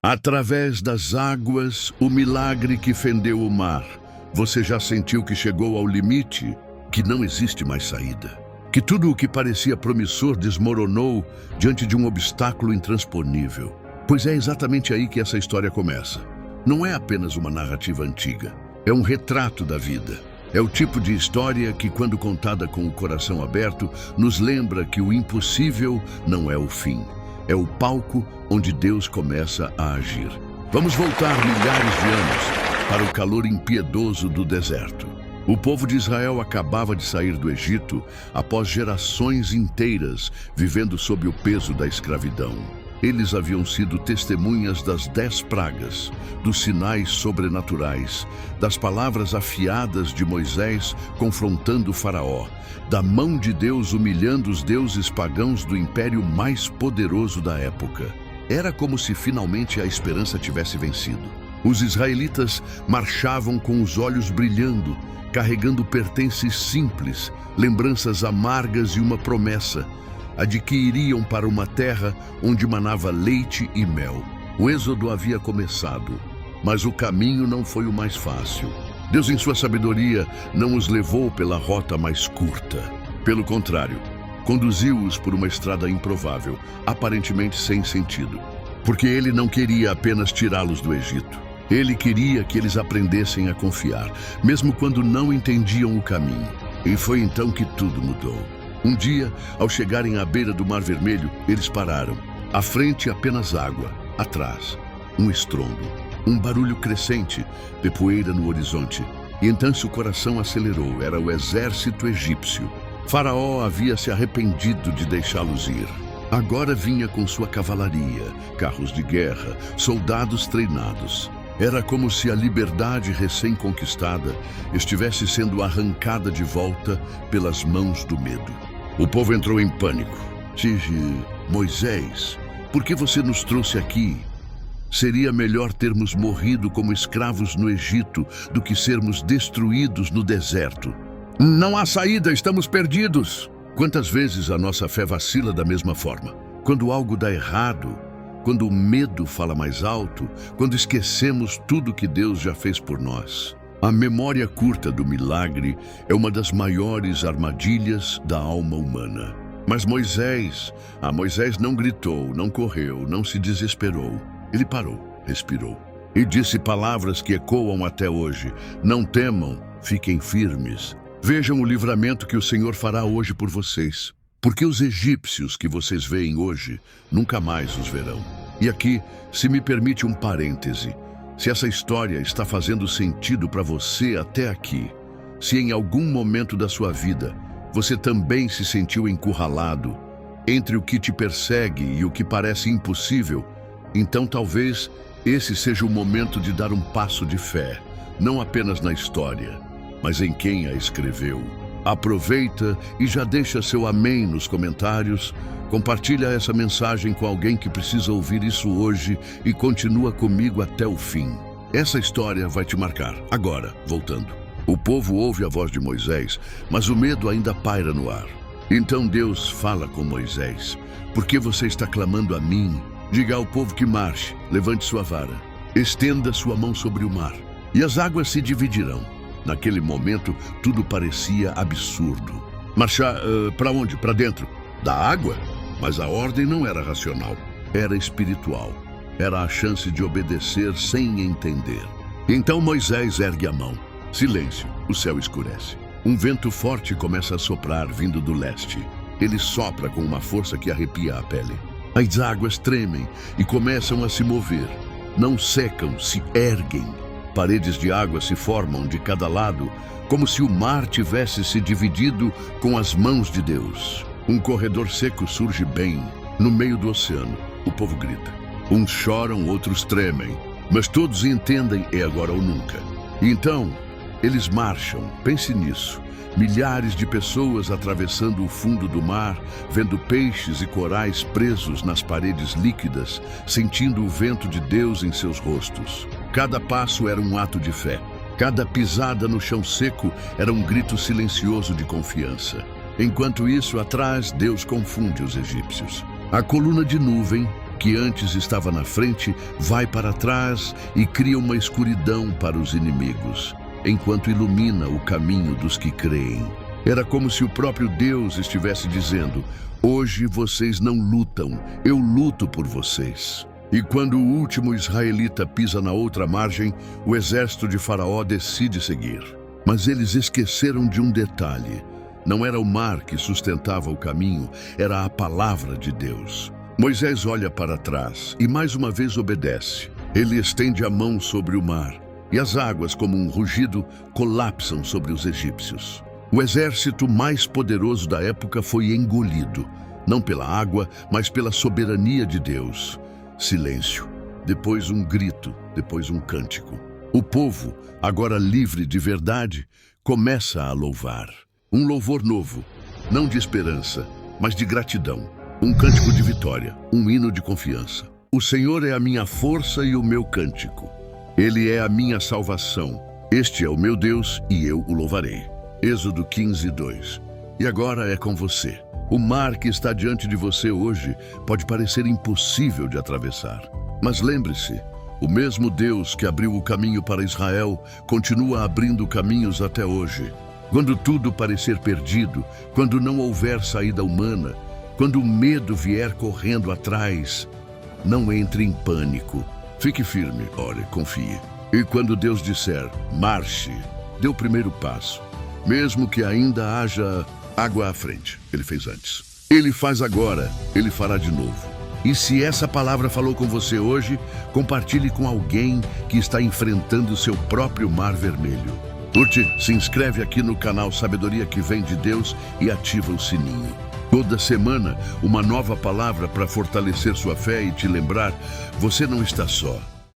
Através das águas, o milagre que fendeu o mar. Você já sentiu que chegou ao limite, que não existe mais saída? Que tudo o que parecia promissor desmoronou diante de um obstáculo intransponível? Pois é exatamente aí que essa história começa. Não é apenas uma narrativa antiga, é um retrato da vida. É o tipo de história que, quando contada com o coração aberto, nos lembra que o impossível não é o fim. É o palco onde Deus começa a agir. Vamos voltar milhares de anos para o calor impiedoso do deserto. O povo de Israel acabava de sair do Egito após gerações inteiras vivendo sob o peso da escravidão. Eles haviam sido testemunhas das 10 pragas, dos sinais sobrenaturais, das palavras afiadas de Moisés confrontando Faraó, da mão de Deus humilhando os deuses pagãos do império mais poderoso da época. Era como se finalmente a esperança tivesse vencido. Os israelitas marchavam com os olhos brilhando, carregando pertences simples, lembranças amargas e uma promessa, a de que iriam para uma terra onde manava leite e mel. O êxodo havia começado, mas o caminho não foi o mais fácil. Deus, em sua sabedoria, não os levou pela rota mais curta. Pelo contrário, conduziu-os por uma estrada improvável, aparentemente sem sentido. Porque ele não queria apenas tirá-los do Egito. Ele queria que eles aprendessem a confiar, mesmo quando não entendiam o caminho. E foi então que tudo mudou. Um dia, ao chegarem à beira do Mar Vermelho, eles pararam. À frente, apenas água. Atrás, um estrondo. Um barulho crescente de poeira no horizonte. E então seu coração acelerou. Era o exército egípcio. Faraó havia se arrependido de deixá-los ir. Agora vinha com sua cavalaria, carros de guerra, soldados treinados. Era como se a liberdade recém-conquistada estivesse sendo arrancada de volta pelas mãos do medo. O povo entrou em pânico. Moisés, por que você nos trouxe aqui? Seria melhor termos morrido como escravos no Egito do que sermos destruídos no deserto. Não há saída, estamos perdidos. Quantas vezes a nossa fé vacila da mesma forma? Quando algo dá errado, quando o medo fala mais alto, quando esquecemos tudo que Deus já fez por nós. A memória curta do milagre é uma das maiores armadilhas da alma humana. Mas Moisés não gritou, não correu, não se desesperou. Ele parou, respirou e disse palavras que ecoam até hoje. Não temam, fiquem firmes. Vejam o livramento que o Senhor fará hoje por vocês. Porque os egípcios que vocês veem hoje, nunca mais os verão. E aqui, se me permite um parêntese, se essa história está fazendo sentido para você até aqui, se em algum momento da sua vida você também se sentiu encurralado entre o que te persegue e o que parece impossível, então talvez esse seja o momento de dar um passo de fé, não apenas na história, mas em quem a escreveu. Aproveita e já deixa seu amém nos comentários. Compartilha essa mensagem com alguém que precisa ouvir isso hoje e continua comigo até o fim. Essa história vai te marcar. Agora, voltando. O povo ouve a voz de Moisés, mas o medo ainda paira no ar. Então Deus fala com Moisés. Por que você está clamando a mim? Diga ao povo que marche, levante sua vara, estenda sua mão sobre o mar, e as águas se dividirão. Naquele momento, tudo parecia absurdo. Marchar para onde? Para dentro da água? Mas a ordem não era racional, era espiritual. Era a chance de obedecer sem entender. Então Moisés ergue a mão. Silêncio, o céu escurece. Um vento forte começa a soprar vindo do leste. Ele sopra com uma força que arrepia a pele. As águas tremem e começam a se mover. Não secam, se erguem. Paredes de água se formam de cada lado, como se o mar tivesse se dividido com as mãos de Deus. Um corredor seco surge bem no meio do oceano. O povo grita. Uns choram, outros tremem, mas todos entendem é agora ou nunca. E então, eles marcham. Pense nisso. Milhares de pessoas atravessando o fundo do mar, vendo peixes e corais presos nas paredes líquidas, sentindo o vento de Deus em seus rostos. Cada passo era um ato de fé. Cada pisada no chão seco era um grito silencioso de confiança. Enquanto isso, atrás, Deus confunde os egípcios. A coluna de nuvem, que antes estava na frente, vai para trás e cria uma escuridão para os inimigos, enquanto ilumina o caminho dos que creem. Era como se o próprio Deus estivesse dizendo: hoje vocês não lutam, eu luto por vocês. E quando o último israelita pisa na outra margem, o exército de Faraó decide seguir. Mas eles esqueceram de um detalhe. Não era o mar que sustentava o caminho, era a palavra de Deus. Moisés olha para trás e mais uma vez obedece. Ele estende a mão sobre o mar, e as águas, como um rugido, colapsam sobre os egípcios. O exército mais poderoso da época foi engolido, não pela água, mas pela soberania de Deus. Silêncio, depois um grito, depois um cântico. O povo, agora livre de verdade, começa a louvar. Um louvor novo, não de esperança, mas de gratidão. Um cântico de vitória, um hino de confiança. O Senhor é a minha força e o meu cântico. Ele é a minha salvação. Este é o meu Deus e eu o louvarei. Êxodo 15:2. E agora é com você. O mar que está diante de você hoje pode parecer impossível de atravessar. Mas lembre-se, o mesmo Deus que abriu o caminho para Israel continua abrindo caminhos até hoje. Quando tudo parecer perdido, quando não houver saída humana, quando o medo vier correndo atrás, não entre em pânico. Fique firme, ore, confie. E quando Deus disser, marche, dê o primeiro passo. Mesmo que ainda haja água à frente, ele fez antes. Ele faz agora, ele fará de novo. E se essa palavra falou com você hoje, compartilhe com alguém que está enfrentando seu próprio mar vermelho. Curte, se inscreve aqui no canal Sabedoria que Vem de Deus e ativa o sininho. Toda semana, uma nova palavra para fortalecer sua fé e te lembrar, você não está só.